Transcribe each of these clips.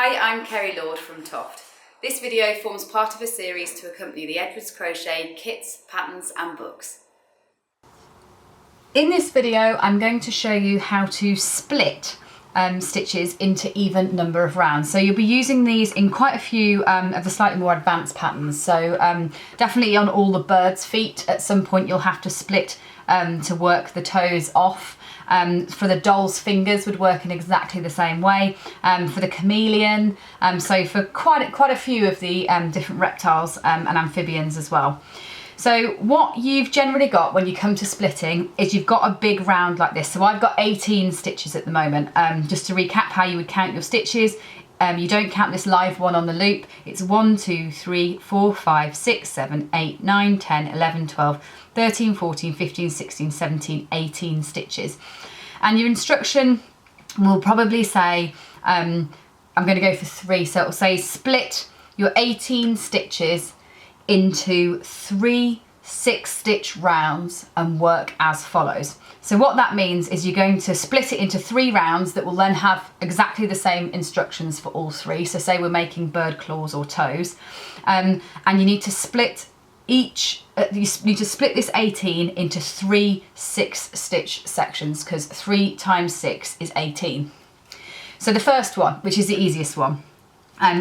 Hi, I'm Kerry Lord from TOFT. This video forms part of a series to accompany the Edwards Crochet kits, patterns and books. In this video, I'm going to show you how to split stitches into even number of rounds. So you'll be using these in quite a few of the slightly more advanced patterns. So definitely on all the bird's feet, at some point you'll have to split to work the toes off. For the doll's fingers would work in exactly the same way. For the chameleon, so for quite a few of the different reptiles and amphibians as well. So what you've generally got when you come to splitting is you've got a big round like this. So I've got 18 stitches at the moment. Just to recap how you would count your stitches, you don't count this live one on the loop. It's 1, 2, 3, 4, 5, 6, 7, 8, 9, 10, 11, 12, 13, 14, 15, 16, 17, 18 stitches. And your instruction will probably say, I'm going to go for 3. So it will say split your 18 stitches into 3 6-stitch rounds and work as follows. So what that means is you're going to split it into 3 rounds that will then have exactly the same instructions for all 3. So say we're making bird claws or toes, and you need to split each, you need to split this 18 into 3 6-stitch sections, because 3 times 6 is 18. So the first one, which is the easiest one,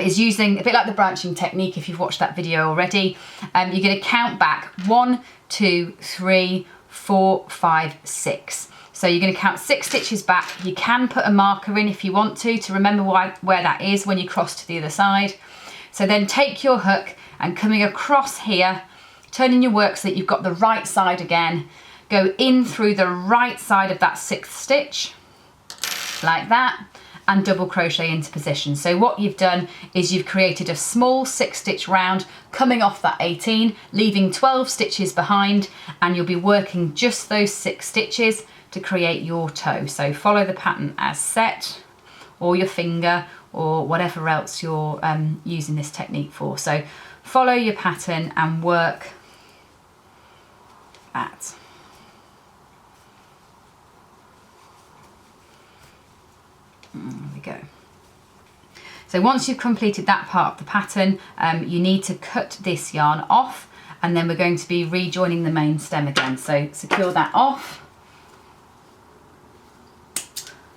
is using a bit like the branching technique. If you've watched that video already, you're going to count back 1, 2, 3, 4, 5, 6. So you're going to count 6 stitches back. You can put a marker in if you want to remember where that is when you cross to the other side. So then take your hook and coming across here, turning your work so that you've got the right side again, go in through the right side of that 6th stitch, like that, and double crochet into position. So what you've done is you've created a small 6-stitch round coming off that 18, leaving 12 stitches behind, and you'll be working just those 6 stitches to create your toe. So follow the pattern as set, or your finger, or whatever else you're using this technique for. So follow your pattern and work at. There we go. So once you've completed that part of the pattern, you need to cut this yarn off, and then we're going to be rejoining the main stem again. So secure that off.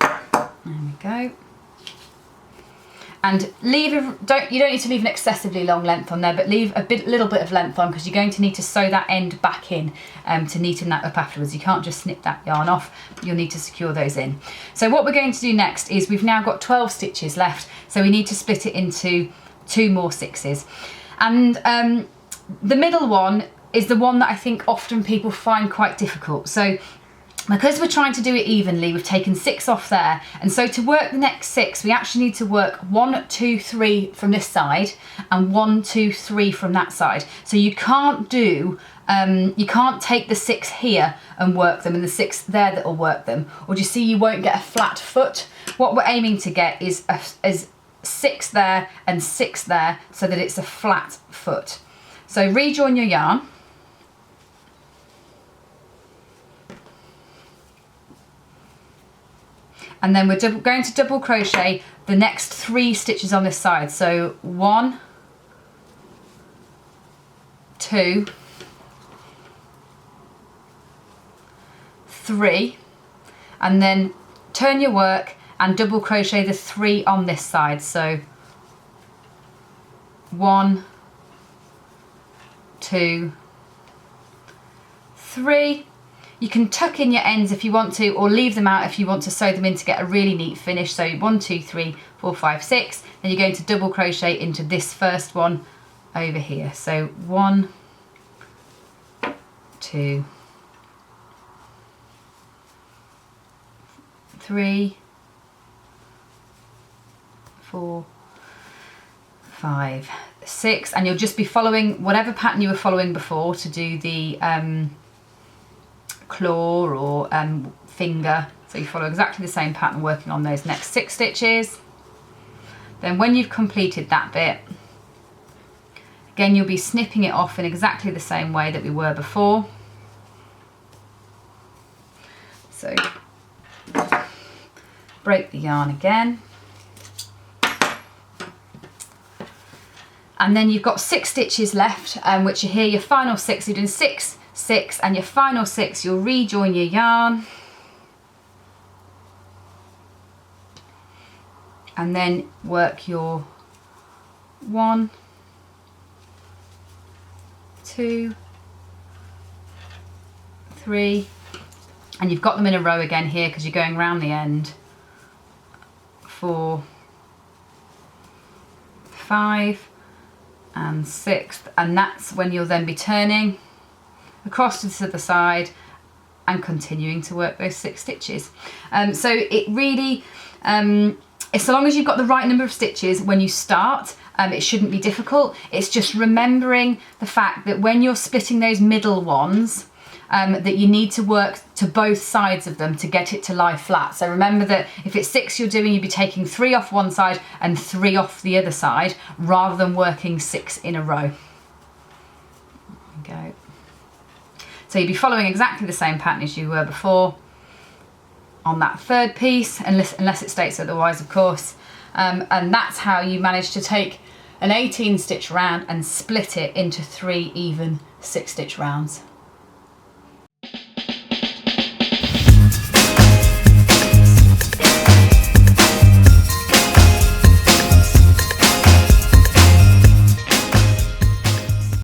There we go. And leave you don't need to leave an excessively long length on there, but leave a little bit of length on, because you're going to need to sew that end back in to neaten that up afterwards. You can't just snip that yarn off, you'll need to secure those in. So what we're going to do next is we've now got 12 stitches left, so we need to split it into 2 more 6s. And the middle one is the one that I think often people find quite difficult. So because we're trying to do it evenly, we've taken 6 off there, and so to work the next 6 we actually need to work 1, 2, 3 from this side and 1, 2, 3 from that side. So you can't do you can't take the 6 here and work them and the 6 there that will work them, or do you see you won't get a flat foot. What we're aiming to get is 6 there and 6 there, so that it's a flat foot. So rejoin your yarn. And then we're going to double crochet the next 3 stitches on this side. So 1, 2, 3, and then turn your work and double crochet the 3 on this side. So 1, 2, 3. You can tuck in your ends if you want to, or leave them out if you want to sew them in to get a really neat finish. So 1, 2, 3, 4, 5, 6. Then you're going to double crochet into this first one over here. So 1, 2, 3, 4, 5, 6, and you'll just be following whatever pattern you were following before to do the claw or finger. So you follow exactly the same pattern working on those next 6 stitches. Then when you've completed that bit, again you'll be snipping it off in exactly the same way that we were before. So break the yarn again, And then you've got 6 stitches left, which are here, your final 6. You're doing 6, 6, and your final 6, you'll rejoin your yarn. And then work your 1, 2, 3, and you've got them in a row again here because you're going round the end. 4, 5, and 6th, and that's when you'll then be turning across to the other side and continuing to work those 6 stitches. So it really, so long as you've got the right number of stitches when you start, it shouldn't be difficult. It's just remembering the fact that when you're splitting those middle ones, that you need to work to both sides of them to get it to lie flat. So remember that if it's 6 you're doing, you'd be taking 3 off one side and 3 off the other side, rather than working 6 in a row. There we go. So you'd be following exactly the same pattern as you were before on that 3rd piece, unless it states otherwise, of course. And that's how you manage to take an 18 stitch round and split it into 3 even 6 stitch rounds.